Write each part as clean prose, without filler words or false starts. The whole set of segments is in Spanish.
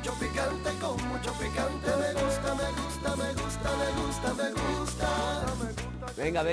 mucho picante, con mucho picante. Me gusta, me gusta, me gusta, me gusta, me gusta. Venga,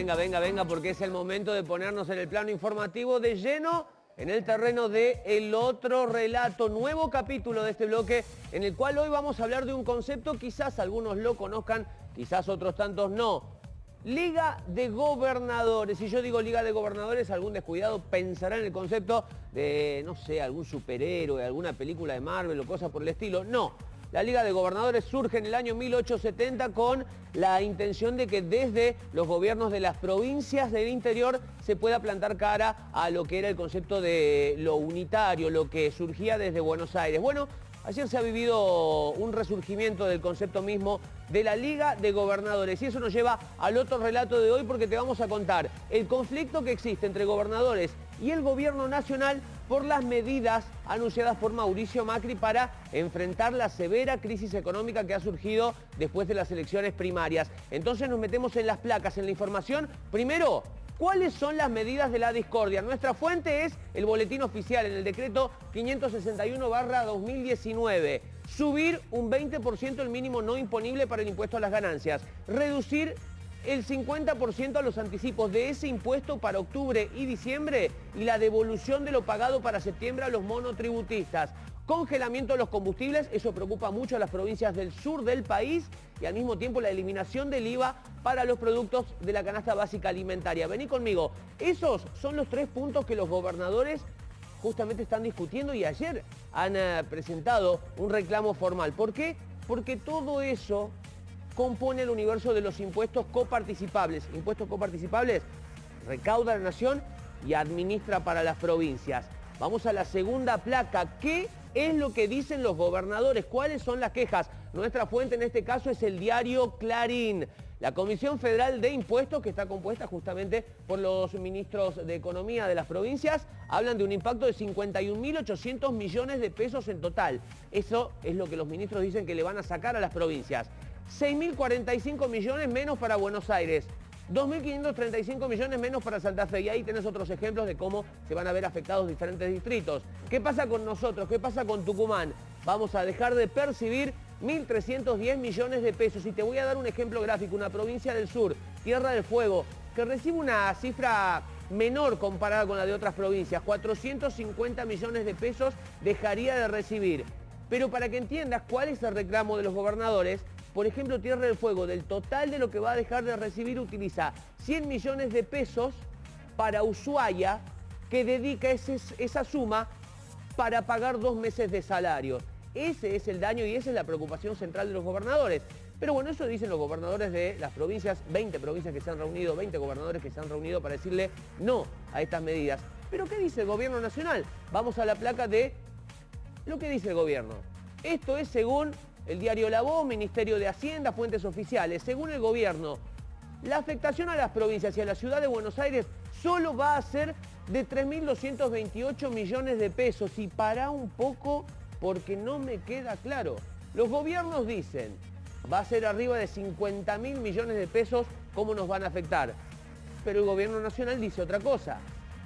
porque es el momento de ponernos en el plano informativo de lleno en el terreno de El Otro Relato, nuevo capítulo de este bloque en el cual hoy vamos a hablar de un concepto, quizás algunos lo conozcan, quizás otros tantos no. Liga de Gobernadores. Si yo digo Liga de Gobernadores, algún descuidado pensará en el concepto de, no sé, algún superhéroe, alguna película de Marvel o cosas por el estilo. No. La Liga de Gobernadores surge en el año 1870 con la intención de que desde los gobiernos de las provincias del interior se pueda plantar cara a lo que era el concepto de lo unitario, lo que surgía desde Buenos Aires. Bueno, ayer se ha vivido un resurgimiento del concepto mismo de la Liga de Gobernadores y eso nos lleva al otro relato de hoy porque te vamos a contar el conflicto que existe entre gobernadores y el gobierno nacional por las medidas anunciadas por Mauricio Macri para enfrentar la severa crisis económica que ha surgido después de las elecciones primarias. Entonces nos metemos en las placas, en la información. Primero, ¿cuáles son las medidas de la discordia? Nuestra fuente es el boletín oficial en el decreto 561/2019. Subir un 20% el mínimo no imponible para el impuesto a las ganancias. Reducir el 50% a los anticipos de ese impuesto para octubre y diciembre y la devolución de lo pagado para septiembre a los monotributistas. Congelamiento de los combustibles, eso preocupa mucho a las provincias del sur del país y al mismo tiempo la eliminación del IVA para los productos de la canasta básica alimentaria. Vení conmigo, esos son los 3 puntos que los gobernadores justamente están discutiendo y ayer han presentado un reclamo formal. ¿Por qué? Porque todo eso compone el universo de los impuestos coparticipables. Impuestos coparticipables recauda la nación y administra para las provincias. Vamos a la segunda placa. ¿Qué es lo que dicen los gobernadores? ¿Cuáles son las quejas? Nuestra fuente en este caso es el diario Clarín. La Comisión Federal de Impuestos, que está compuesta justamente por los ministros de Economía de las provincias, hablan de un impacto de 51.800 millones de pesos en total. Eso es lo que los ministros dicen que le van a sacar a las provincias. 6.045 millones menos para Buenos Aires, 2.535 millones menos para Santa Fe. Y ahí tenés otros ejemplos de cómo se van a ver afectados diferentes distritos. ¿Qué pasa con nosotros? ¿Qué pasa con Tucumán? Vamos a dejar de percibir 1.310 millones de pesos. Y te voy a dar un ejemplo gráfico. Una provincia del sur, Tierra del Fuego, que recibe una cifra menor comparada con la de otras provincias. 450 millones de pesos dejaría de recibir. Pero para que entiendas cuál es el reclamo de los gobernadores, por ejemplo, Tierra del Fuego, del total de lo que va a dejar de recibir, utiliza 100 millones de pesos para Ushuaia, que dedica esa suma para pagar 2 meses de salario. Ese es el daño y esa es la preocupación central de los gobernadores. Pero bueno, eso dicen los gobernadores de las provincias, 20 provincias que se han reunido, 20 gobernadores que se han reunido para decirle no a estas medidas. ¿Pero qué dice el gobierno nacional? Vamos a la placa de lo que dice el gobierno. Esto es según el diario La Voz, Ministerio de Hacienda, fuentes oficiales. Según el gobierno, la afectación a las provincias y a la ciudad de Buenos Aires solo va a ser de 3.228 millones de pesos. Y para un poco, porque no me queda claro. Los gobiernos dicen, va a ser arriba de 50.000 millones de pesos, ¿cómo nos van a afectar? Pero el gobierno nacional dice otra cosa.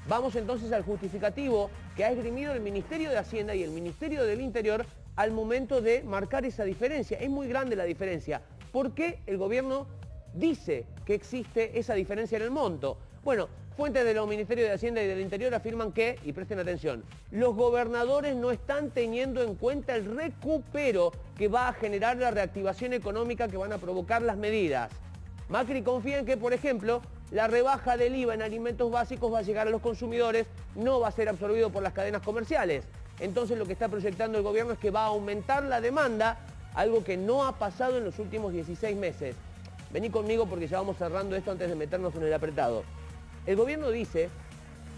Vamos entonces al justificativo que ha esgrimido el Ministerio de Hacienda y el Ministerio del Interior al momento de marcar esa diferencia. Es muy grande la diferencia. ¿Por qué el gobierno dice que existe esa diferencia en el monto? Bueno, fuentes de los Ministerios de Hacienda y del Interior afirman que, y presten atención, los gobernadores no están teniendo en cuenta el recupero que va a generar la reactivación económica que van a provocar las medidas. Macri confía en que, por ejemplo, la rebaja del IVA en alimentos básicos va a llegar a los consumidores, no va a ser absorbido por las cadenas comerciales. Entonces lo que está proyectando el gobierno es que va a aumentar la demanda, algo que no ha pasado en los últimos 16 meses. Vení conmigo porque ya vamos cerrando esto antes de meternos en el apretado. El gobierno dice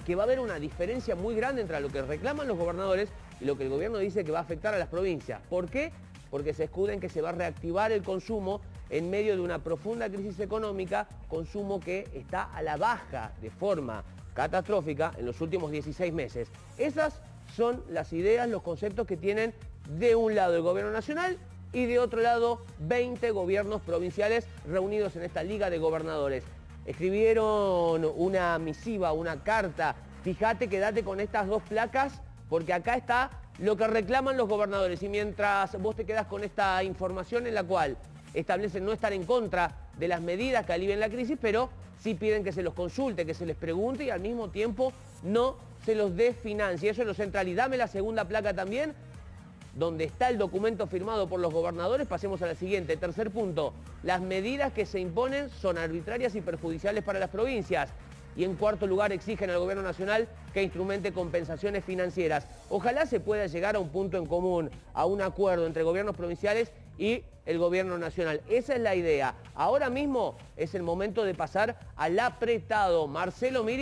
que va a haber una diferencia muy grande entre lo que reclaman los gobernadores y lo que el gobierno dice que va a afectar a las provincias. ¿Por qué? Porque se escuda en que se va a reactivar el consumo en medio de una profunda crisis económica, consumo que está a la baja de forma catastrófica en los últimos 16 meses. Esas son las ideas, los conceptos que tienen de un lado el gobierno nacional y de otro lado 20 gobiernos provinciales reunidos en esta Liga de Gobernadores. Escribieron una misiva, una carta. Fíjate, quédate con estas 2 placas porque acá está lo que reclaman los gobernadores. Y mientras vos te quedás con esta información en la cual establecen no estar en contra de las medidas que alivien la crisis, pero sí piden que se los consulte, que se les pregunte y al mismo tiempo no se los desfinancie. Eso es lo central. Y dame la segunda placa también, donde está el documento firmado por los gobernadores. Pasemos a la siguiente. Tercer punto, las medidas que se imponen son arbitrarias y perjudiciales para las provincias. Y en cuarto lugar, exigen al gobierno nacional que instrumente compensaciones financieras. Ojalá se pueda llegar a un punto en común, a un acuerdo entre gobiernos provinciales y el gobierno nacional. Esa es la idea. Ahora mismo es el momento de pasar al apretado. Marcelo, Miriam.